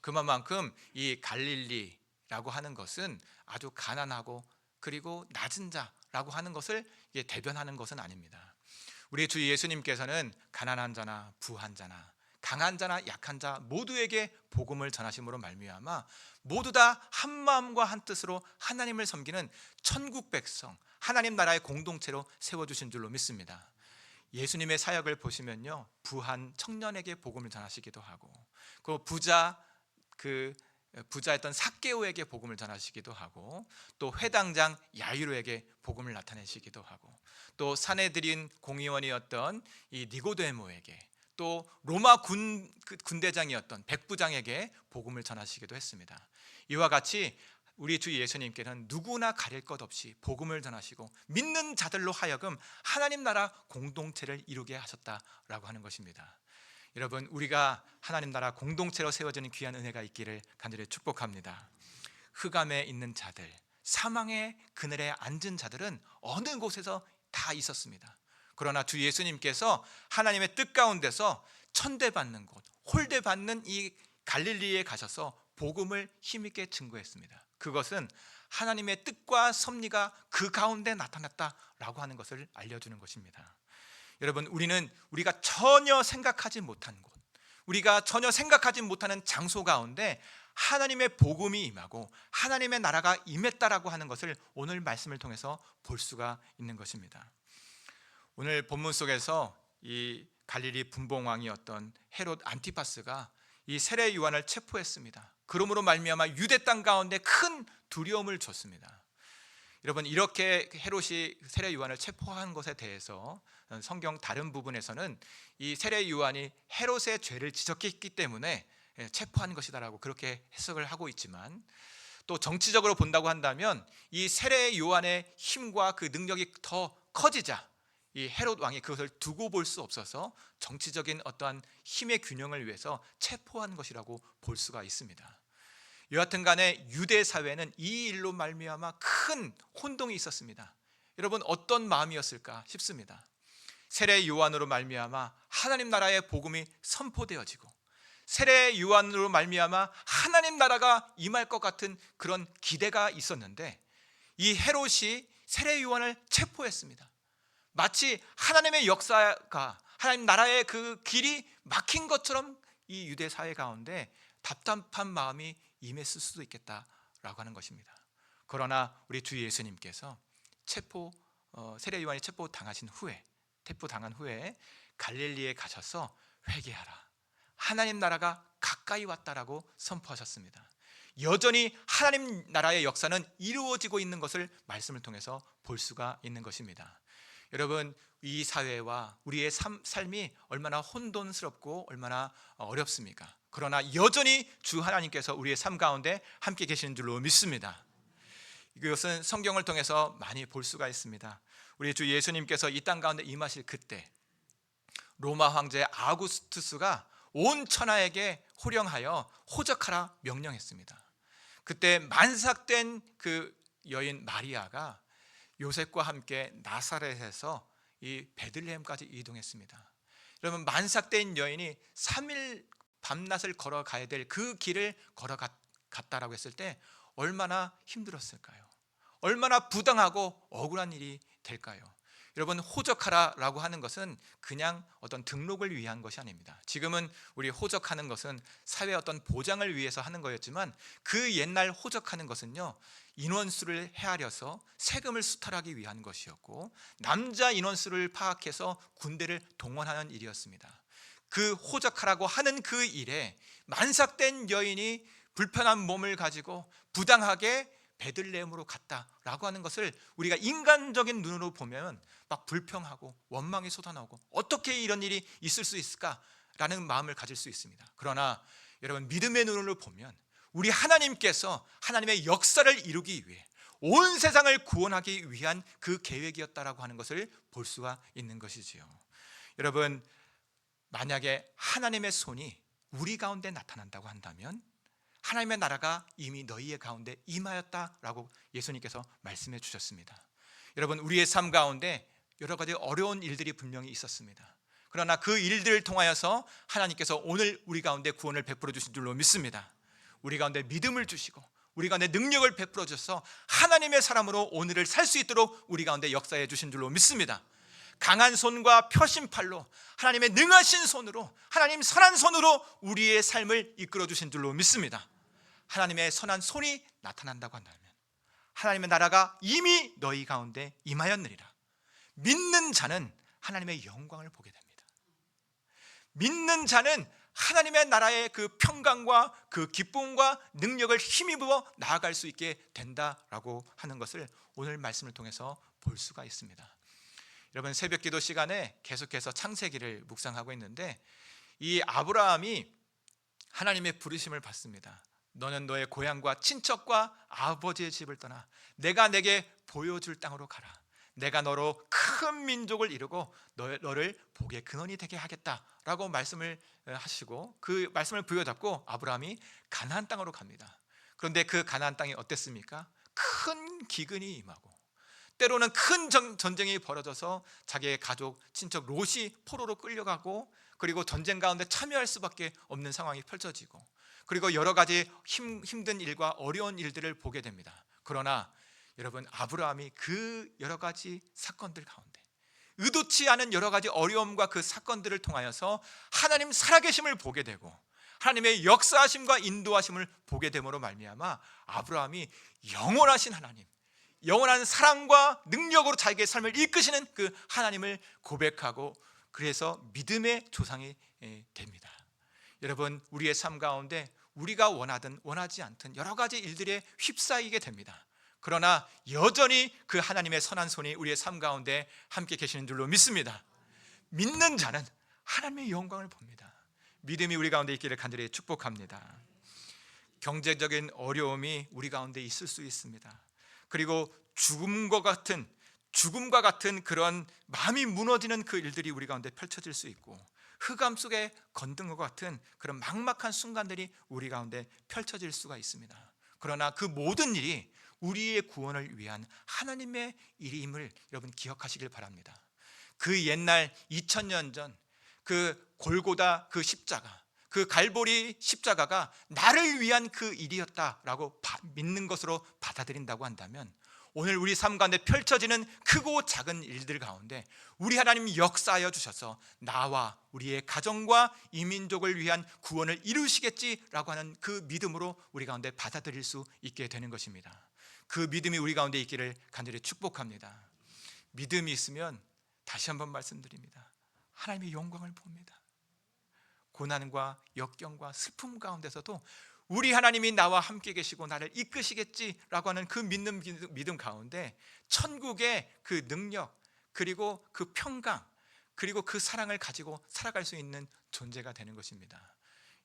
그만큼 이 갈릴리라고 하는 것은 아주 가난하고 그리고 낮은 자라고 하는 것을 대변하는 것은 아닙니다. 우리 주 예수님께서는 가난한 자나 부한 자나 강한 자나 약한 자 모두에게 복음을 전하심으로 말미암아 모두 다 한 마음과 한 뜻으로 하나님을 섬기는 천국 백성, 하나님 나라의 공동체로 세워주신 줄로 믿습니다. 예수님의 사역을 보시면요 부한 청년에게 복음을 전하시기도 하고 그 부자였던 삭개오에게 복음을 전하시기도 하고 또 회당장 야이로에게 복음을 나타내시기도 하고 또 산헤드린 공의원이었던 이 니고데모에게 또 로마 군대장이었던 백부장에게 복음을 전하시기도 했습니다. 이와 같이 우리 주 예수님께는 누구나 가릴 것 없이 복음을 전하시고 믿는 자들로 하여금 하나님 나라 공동체를 이루게 하셨다라고 하는 것입니다. 여러분, 우리가 하나님 나라 공동체로 세워지는 귀한 은혜가 있기를 간절히 축복합니다. 흑암에 있는 자들, 사망의 그늘에 앉은 자들은 어느 곳에서 다 있었습니다. 그러나 주 예수님께서 하나님의 뜻 가운데서 천대받는 곳, 홀대받는 이 갈릴리에 가셔서 복음을 힘있게 증거했습니다. 그것은 하나님의 뜻과 섭리가 그 가운데 나타났다라고 하는 것을 알려주는 것입니다. 여러분, 우리가 전혀 생각하지 못한 곳, 우리가 전혀 생각하지 못하는 장소 가운데 하나님의 복음이 임하고 하나님의 나라가 임했다라고 하는 것을 오늘 말씀을 통해서 볼 수가 있는 것입니다. 오늘 본문 속에서 이 갈릴리 분봉왕이었던 헤롯 안티파스가 이 세례 요한을 체포했습니다. 그러므로 말미암아 유대 땅 가운데 큰 두려움을 줬습니다. 여러분, 이렇게 헤롯이 세례 요한을 체포한 것에 대해서 성경 다른 부분에서는 이 세례 요한이 헤롯의 죄를 지적했기 때문에 체포한 것이다라고 그렇게 해석을 하고 있지만 또 정치적으로 본다고 한다면 이 세례 요한의 힘과 그 능력이 더 커지자 이 헤롯 왕이 그것을 두고 볼 수 없어서 정치적인 어떠한 힘의 균형을 위해서 체포한 것이라고 볼 수가 있습니다. 여하튼 간에 유대 사회는 이 일로 말미암아 큰 혼동이 있었습니다. 여러분, 어떤 마음이었을까 싶습니다. 세례 요한으로 말미암아 하나님 나라의 복음이 선포되어지고, 세례 요한으로 말미암아 하나님 나라가 임할 것 같은 그런 기대가 있었는데, 이 헤롯이 세례 요한을 체포했습니다. 마치 하나님의 역사가, 하나님 나라의 그 길이 막힌 것처럼 이 유대 사회 가운데 답답한 마음이 임했을 수도 있겠다라고 하는 것입니다. 그러나 우리 주 예수님께서 세례 요한이 체포당한 후에 갈릴리에 가셔서 회개하라, 하나님 나라가 가까이 왔다라고 선포하셨습니다. 여전히 하나님 나라의 역사는 이루어지고 있는 것을 말씀을 통해서 볼 수가 있는 것입니다. 여러분, 이 사회와 우리의 삶이 얼마나 혼돈스럽고 얼마나 어렵습니까? 그러나 여전히 주 하나님께서 우리의 삶 가운데 함께 계시는 줄로 믿습니다. 이것은 성경을 통해서 많이 볼 수가 있습니다. 우리 주 예수님께서 이 땅 가운데 임하실 그때 로마 황제 아구스투스가 온 천하에게 호령하여 호적하라 명령했습니다. 그때 만삭된 그 여인 마리아가 요셉과 함께 나사렛에서 이 베들레헴까지 이동했습니다. 여러분, 만삭된 여인이 3일 밤낮을 걸어가야 될 그 길을 걸어갔다라고 했을 때 얼마나 힘들었을까요? 얼마나 부당하고 억울한 일이 될까요? 여러분, 호적하라라고 하는 것은 그냥 어떤 등록을 위한 것이 아닙니다. 지금은 우리 호적하는 것은 사회의 어떤 보장을 위해서 하는 거였지만, 그 옛날 호적하는 것은요, 인원수를 헤아려서 세금을 수탈하기 위한 것이었고, 남자 인원수를 파악해서 군대를 동원하는 일이었습니다. 그 호적하라고 하는 그 일에 만삭된 여인이 불편한 몸을 가지고 부당하게 베들레헴으로 갔다라고 하는 것을 우리가 인간적인 눈으로 보면 막 불평하고 원망이 쏟아나오고, 어떻게 이런 일이 있을 수 있을까라는 마음을 가질 수 있습니다. 그러나 여러분, 믿음의 눈으로 보면 우리 하나님께서 하나님의 역사를 이루기 위해 온 세상을 구원하기 위한 그 계획이었다라고 하는 것을 볼 수가 있는 것이지요. 여러분, 만약에 하나님의 손이 우리 가운데 나타난다고 한다면 하나님의 나라가 이미 너희의 가운데 임하였다라고 예수님께서 말씀해 주셨습니다. 여러분, 우리의 삶 가운데 여러 가지 어려운 일들이 분명히 있었습니다. 그러나 그 일들을 통하여서 하나님께서 오늘 우리 가운데 구원을 베풀어 주신 줄로 믿습니다. 우리 가운데 믿음을 주시고 우리 가운데 능력을 베풀어 주셔서 하나님의 사람으로 오늘을 살 수 있도록 우리 가운데 역사해 주신 줄로 믿습니다. 강한 손과 펴신 팔로, 하나님의 능하신 손으로, 하나님 선한 손으로 우리의 삶을 이끌어 주신 줄로 믿습니다. 하나님의 선한 손이 나타난다고 한다면 하나님의 나라가 이미 너희 가운데 임하였느니라. 믿는 자는 하나님의 영광을 보게 됩니다. 믿는 자는 하나님의 나라의 그 평강과 그 기쁨과 능력을 힘입어 나아갈 수 있게 된다라고 하는 것을 오늘 말씀을 통해서 볼 수가 있습니다. 여러분, 새벽기도 시간에 계속해서 창세기를 묵상하고 있는데, 이 아브라함이 하나님의 부르심을 받습니다. 너는 너의 고향과 친척과 아버지의 집을 떠나 내가 내게 보여줄 땅으로 가라. 내가 너로 큰 민족을 이루고 너를 복의 근원이 되게 하겠다라고 말씀을 하시고, 그 말씀을 부여잡고 아브라함이 가나안 땅으로 갑니다. 그런데 그 가나안 땅이 어땠습니까? 큰 기근이 임하고, 때로는 큰 전쟁이 벌어져서 자기의 가족, 친척 롯이 포로로 끌려가고, 그리고 전쟁 가운데 참여할 수밖에 없는 상황이 펼쳐지고, 그리고 여러 가지 힘든 일과 어려운 일들을 보게 됩니다. 그러나 여러분, 아브라함이 그 여러 가지 사건들 가운데, 의도치 않은 여러 가지 어려움과 그 사건들을 통하여서 하나님 살아계심을 보게 되고, 하나님의 역사하심과 인도하심을 보게 됨으로 말미암아 아브라함이 영원하신 하나님, 영원한 사랑과 능력으로 자기의 삶을 이끄시는 그 하나님을 고백하고, 그래서 믿음의 조상이 됩니다. 여러분, 우리의 삶 가운데 우리가 원하든 원하지 않든 여러 가지 일들에 휩싸이게 됩니다. 그러나 여전히 그 하나님의 선한 손이 우리의 삶 가운데 함께 계시는 줄로 믿습니다. 믿는 자는 하나님의 영광을 봅니다. 믿음이 우리 가운데 있기를 간절히 축복합니다. 경제적인 어려움이 우리 가운데 있을 수 있습니다. 그리고 죽음과 같은 죽음과 같은 그런 마음이 무너지는 그 일들이 우리 가운데 펼쳐질 수 있고, 흑암 속에 건든 것 같은 그런 막막한 순간들이 우리 가운데 펼쳐질 수가 있습니다. 그러나 그 모든 일이 우리의 구원을 위한 하나님의 일임을 여러분 기억하시길 바랍니다. 그 옛날 2000년 전 그 골고다 그 십자가, 그 갈보리 십자가가 나를 위한 그 일이었다라고 믿는 것으로 받아들인다고 한다면, 오늘 우리 삶 가운데 펼쳐지는 크고 작은 일들 가운데 우리 하나님이 역사하여 주셔서 나와 우리의 가정과 이 민족을 위한 구원을 이루시겠지라고 하는 그 믿음으로 우리 가운데 받아들일 수 있게 되는 것입니다. 그 믿음이 우리 가운데 있기를 간절히 축복합니다. 믿음이 있으면, 다시 한번 말씀드립니다, 하나님의 영광을 봅니다. 고난과 역경과 슬픔 가운데서도 우리 하나님이 나와 함께 계시고 나를 이끄시겠지라고 하는 그 믿음 가운데 천국의 그 능력, 그리고 그 평강, 그리고 그 사랑을 가지고 살아갈 수 있는 존재가 되는 것입니다.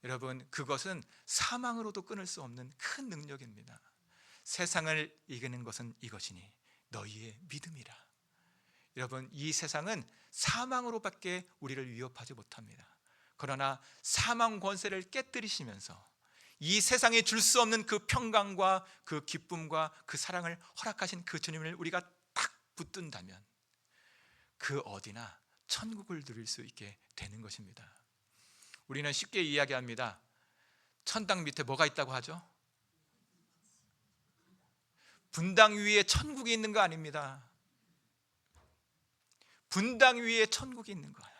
여러분, 그것은 사망으로도 끊을 수 없는 큰 능력입니다. 세상을 이기는 것은 이것이니 너희의 믿음이라. 여러분, 이 세상은 사망으로밖에 우리를 위협하지 못합니다. 그러나 사망 권세를 깨뜨리시면서 이 세상에 줄 수 없는 그 평강과 그 기쁨과 그 사랑을 허락하신 그 주님을 우리가 딱 붙든다면 그 어디나 천국을 누릴 수 있게 되는 것입니다. 우리는 쉽게 이야기합니다. 천당 밑에 뭐가 있다고 하죠? 분당 위에 천국이 있는 거 아닙니다. 분당 위에 천국이 있는 거 아니에요.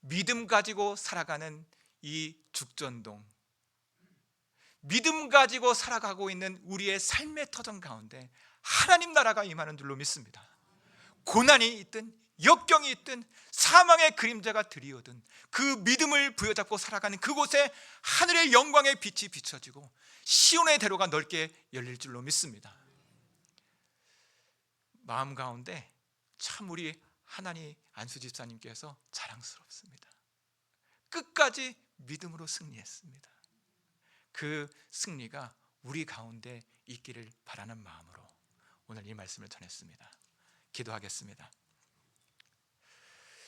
믿음 가지고 살아가는 이 죽전동, 믿음 가지고 살아가고 있는 우리의 삶의 터전 가운데 하나님 나라가 임하는 줄로 믿습니다. 고난이 있든 역경이 있든 사망의 그림자가 드리오든 그 믿음을 부여잡고 살아가는 그곳에 하늘의 영광의 빛이 비춰지고 시온의 대로가 넓게 열릴 줄로 믿습니다. 마음 가운데 참 우리 하나님 안수 집사님께서 자랑스럽습니다. 끝까지 믿음으로 승리했습니다. 그 승리가 우리 가운데 있기를 바라는 마음으로 오늘 이 말씀을 전했습니다. 기도하겠습니다.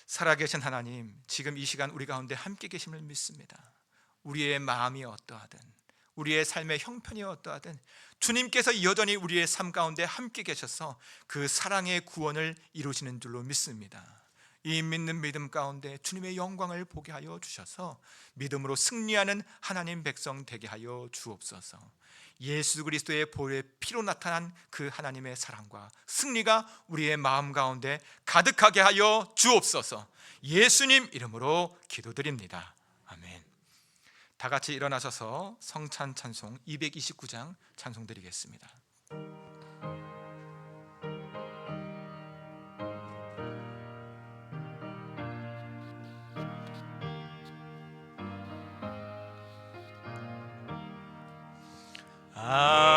살아계신 하나님, 지금 이 시간 우리 가운데 함께 계심을 믿습니다. 우리의 마음이 어떠하든, 우리의 삶의 형편이 어떠하든 주님께서 여전히 우리의 삶 가운데 함께 계셔서 그 사랑의 구원을 이루시는 줄로 믿습니다. 이 믿는 믿음 가운데 주님의 영광을 보게 하여 주셔서 믿음으로 승리하는 하나님 백성 되게 하여 주옵소서. 예수 그리스도의 보혈의 피로 나타난 그 하나님의 사랑과 승리가 우리의 마음 가운데 가득하게 하여 주옵소서. 예수님 이름으로 기도드립니다. 아멘. 다 같이 일어나셔서 성찬 찬송 229장 찬송 드리겠습니다.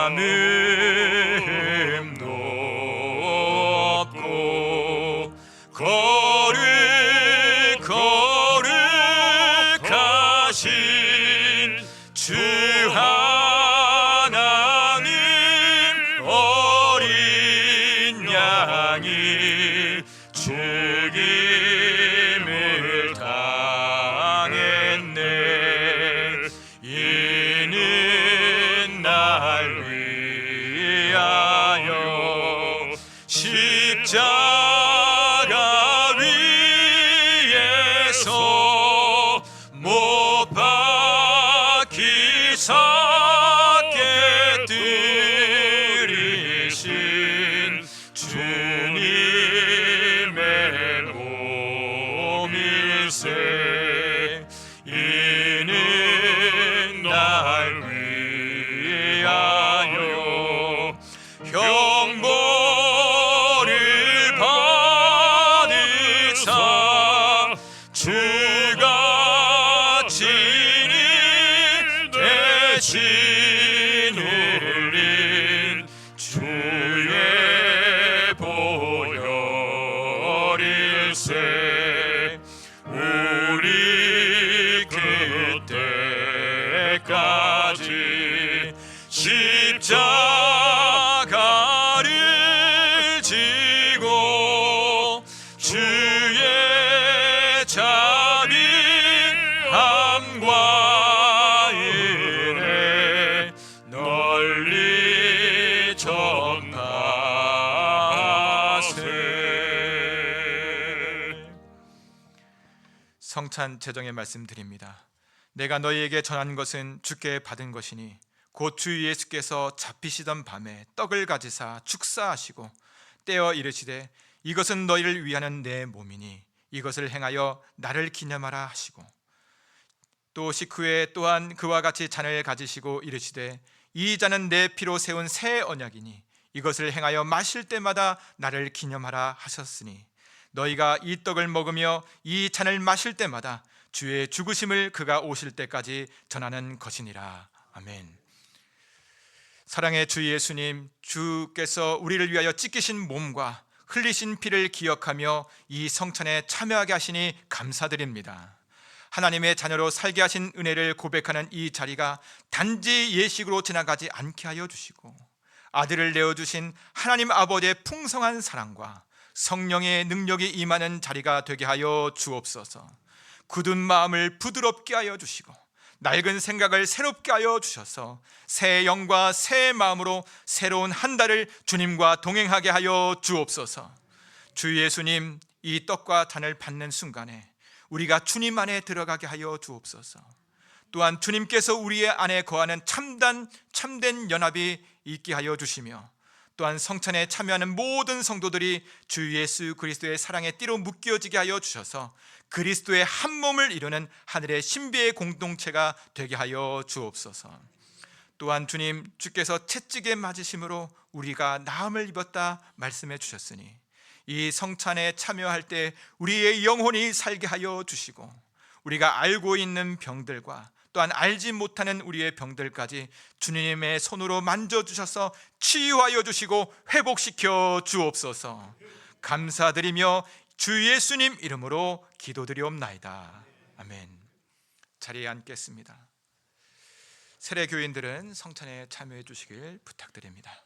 하늘 높고 거룩하신 주 하나님, 어린 양이 죽임을 당했네. 이는 날 위하여 십자가 위에서 못 박히사 깨뜨리신 주님의 몸일세. 이는 날 위하여 형벌을 받으사 주가 친히 대신 흘린 주의 보혈일세. 우리 그때까지 십자가를 지 성찬 제정의 말씀드립니다. 내가 너희에게 전한 것은 주께 받은 것이니 곧 주 예수께서 잡히시던 밤에 떡을 가지사 축사하시고 떼어 이르시되 이것은 너희를 위하는 내 몸이니 이것을 행하여 나를 기념하라 하시고 또 식후에 또한 그와 같이 잔을 가지시고 이르시되 이 잔은 내 피로 세운 새 언약이니 이것을 행하여 마실 때마다 나를 기념하라 하셨으니 너희가 이 떡을 먹으며 이 잔을 마실 때마다 주의 죽으심을 그가 오실 때까지 전하는 것이니라. 아멘. 사랑의 주 예수님, 주께서 우리를 위하여 찢기신 몸과 흘리신 피를 기억하며 이 성찬에 참여하게 하시니 감사드립니다. 하나님의 자녀로 살게 하신 은혜를 고백하는 이 자리가 단지 예식으로 지나가지 않게 하여 주시고 아들을 내어주신 하나님 아버지의 풍성한 사랑과 성령의 능력이 임하는 자리가 되게 하여 주옵소서. 굳은 마음을 부드럽게 하여 주시고 낡은 생각을 새롭게 하여 주셔서 새 영과 새 마음으로 새로운 한 달을 주님과 동행하게 하여 주옵소서. 주 예수님, 이 떡과 잔을 받는 순간에 우리가 주님 안에 들어가게 하여 주옵소서. 또한 주님께서 우리 안에 거하는 참된 연합이 있게 하여 주시며 또한 성찬에 참여하는 모든 성도들이 주 예수 그리스도의 사랑의 띠로 묶여지게 하여 주셔서 그리스도의 한 몸을 이루는 하늘의 신비의 공동체가 되게 하여 주옵소서. 또한 주님, 주께서 채찍에 맞으심으로 우리가 나음을 입었다 말씀해 주셨으니 이 성찬에 참여할 때 우리의 영혼이 살게 하여 주시고 우리가 알고 있는 병들과 또한 알지 못하는 우리의 병들까지 주님의 손으로 만져주셔서 치유하여 주시고 회복시켜 주옵소서. 감사드리며 주 예수님 이름으로 기도드리옵나이다. 아멘. 자리에 앉겠습니다. 세례 교인들은 성찬에 참여해 주시길 부탁드립니다.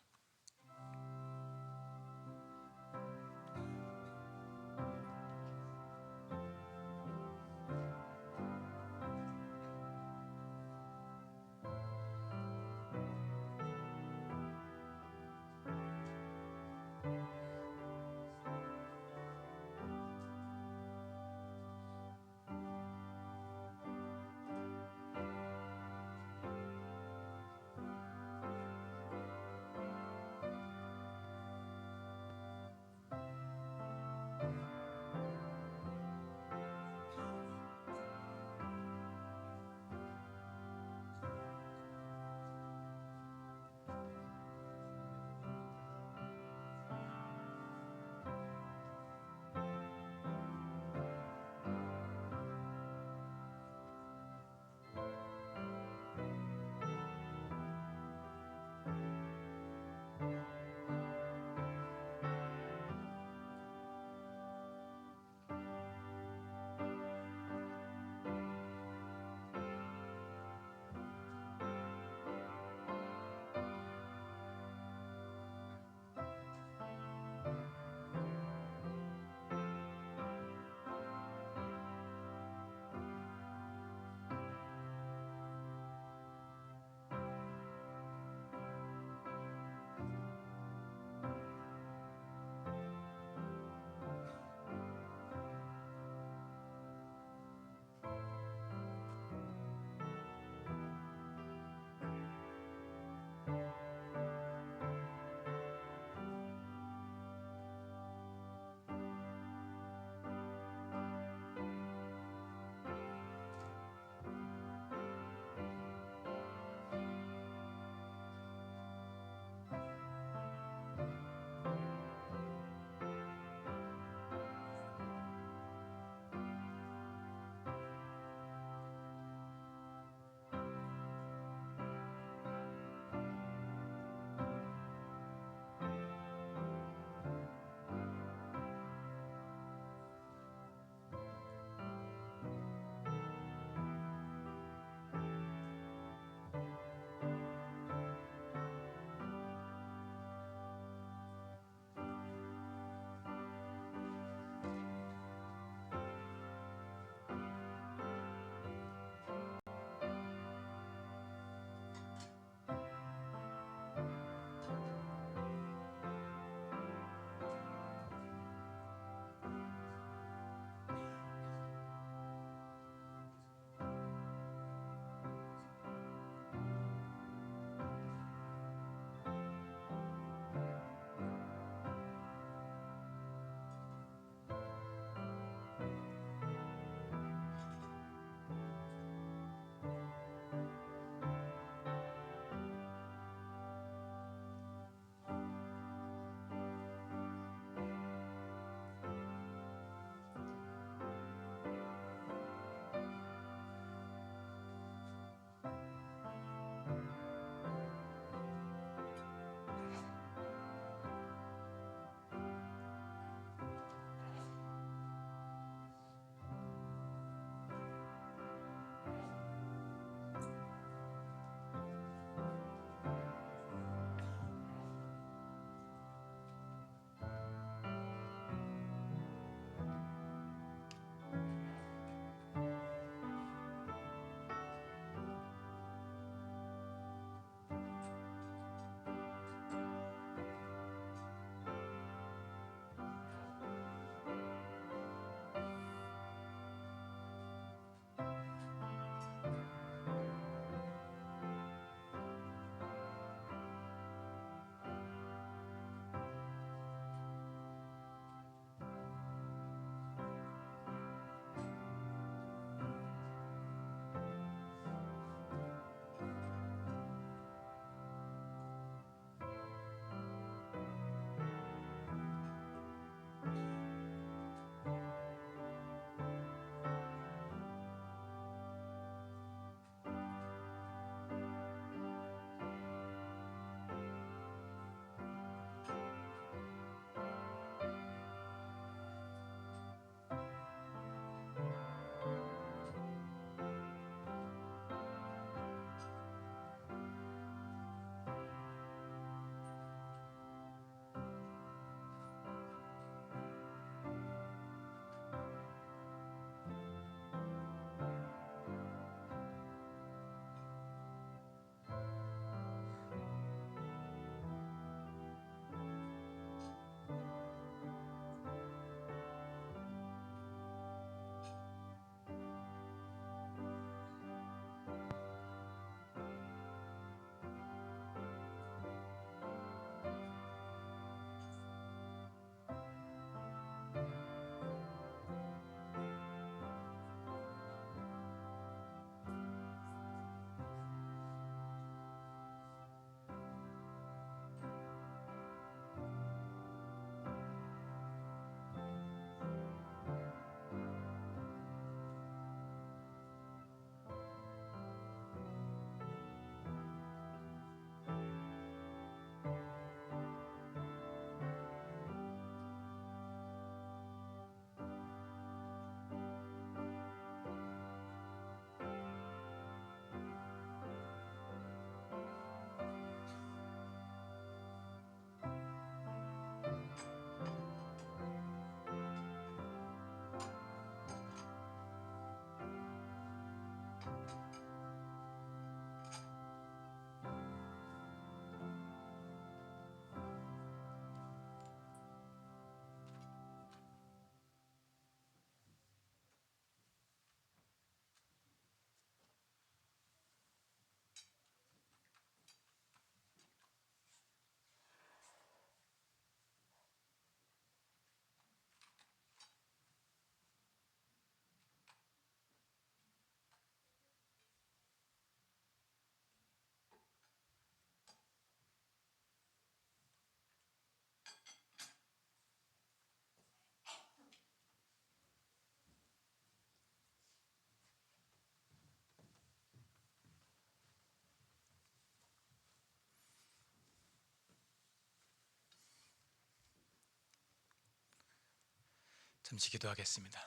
잠시 기도하겠습니다.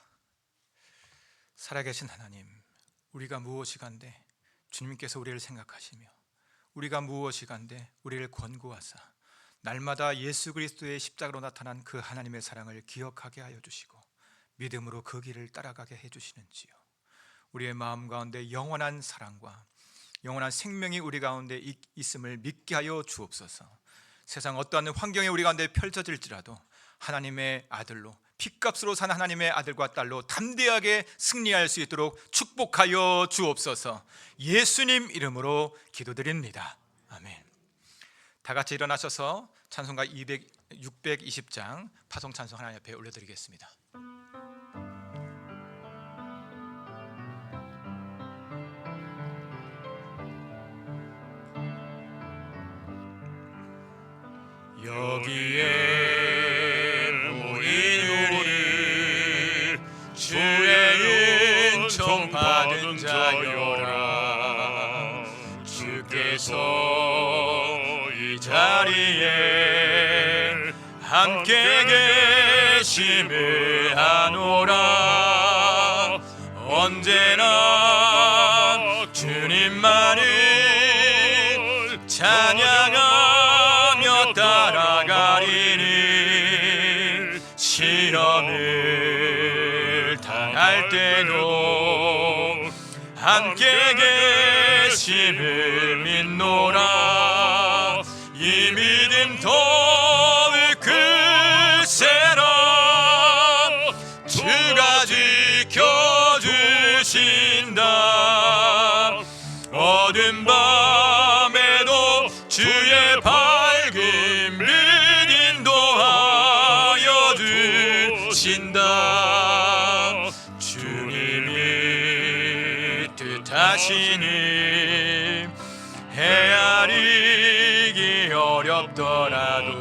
살아계신 하나님, 우리가 무엇이간데 주님께서 우리를 생각하시며 우리가 무엇이간데 우리를 권고하사 날마다 예수 그리스도의 십자가로 나타난 그 하나님의 사랑을 기억하게 하여 주시고 믿음으로 그 길을 따라가게 해주시는지요. 우리의 마음 가운데 영원한 사랑과 영원한 생명이 우리 가운데 있음을 믿게 하여 주옵소서. 세상 어떠한 환경이 우리 가운데 펼쳐질지라도 하나님의 아들로 핏값으로 산 하나님의 아들과 딸로 담대하게 승리할 수 있도록 축복하여 주옵소서. 예수님 이름으로 기도드립니다. 아멘. 다 같이 일어나셔서 찬송가 620장 파송 찬송 하나님 앞에 올려드리겠습니다. 여기에 모인 우리 주의 은총 받은 자여라. 주께서 이 자리에 함께 계심을 아노라. 언제나 주님만을 찬양하며 따라가리니 시험을 당할 때도 함께 계심을 믿노라. 이 믿음 더욱 크세라. 주가 지켜주신다. 어두운 밤에도 주의 밝은 빛 인도하여 주신다. 주님이 뜻하시니 헤아리기 어렵더라도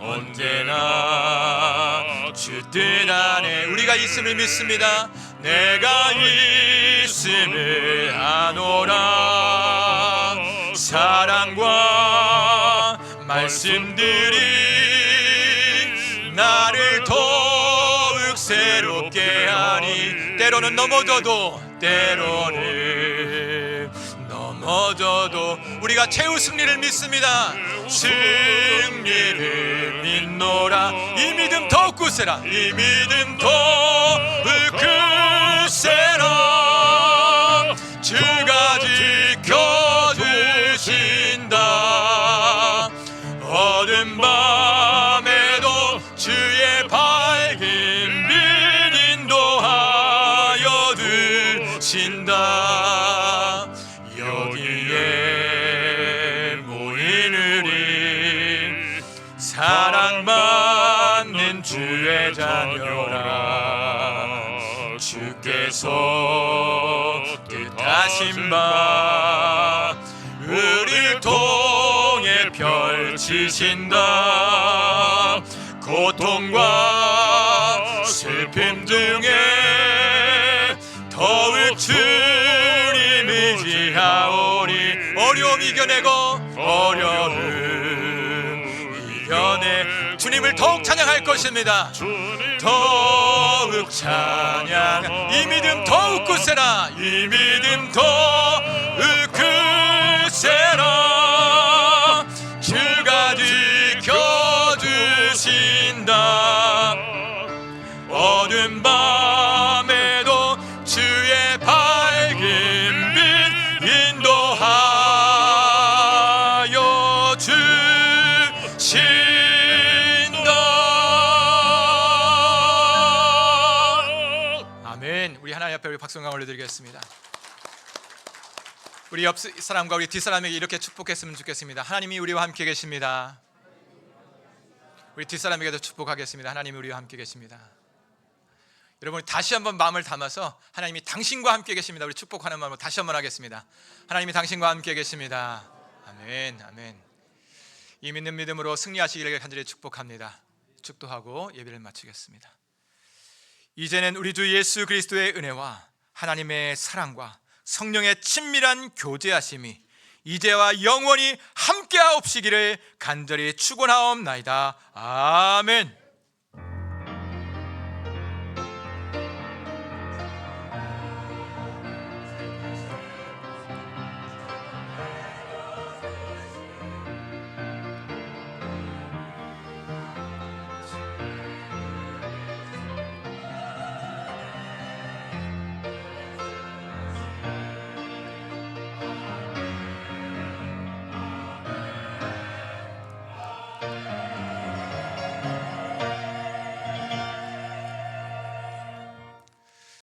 언제나 주 뜻 안에 우리가 있음을 믿습니다. 내가 있음을 아노라. 사랑과 말씀들이 나를 더욱 새롭게 하니 때로는 넘어져도 우리가 최후 승리를 믿습니다. 승리를 믿노라. 이 믿음 더욱 굳세라. 이 믿음 더욱 굳세라. 주가 지켜주신다. 어두운 밤에도 주의 밝은 빛 인도하여 주신다. 여기에 모인 우리 사랑받는 주의 자녀라. 주께서 뜻하신 바 우리를 통해 펼치신다. 고통과 슬픔 중에 더욱 주님 의지하오니 어려움 이겨내 주님을 더욱 찬양할 것입니다. 더욱 찬양. 이 믿음 더욱 굳세라. 이 믿음 더욱 굳세라. 주가 지켜주신다. 어두운 밤에도 주의 밝은 빛 인도하여 주신다. 아멘. 우리 하나님 앞에 우리 박수감 올려드리겠습니다. 우리 옆 사람과 우리 뒷 사람에게 이렇게 축복했으면 좋겠습니다. 하나님이 우리와 함께 계십니다. 우리 뒷 사람에게도 축복하겠습니다. 하나님이 우리와 함께 계십니다. 여러분 다시 한번 마음을 담아서 하나님이 당신과 함께 계십니다. 우리 축복하는 마음으로 다시 한번 하겠습니다. 하나님이 당신과 함께 계십니다. 아멘, 아멘. 이 믿는 믿음으로 승리하시기를 간절히 축복합니다. 축도하고 예배를 마치겠습니다. 이제는 우리 주 예수 그리스도의 은혜와 하나님의 사랑과 성령의 친밀한 교제하심이 이제와 영원히 함께하옵시기를 간절히 축원하옵나이다. 아멘.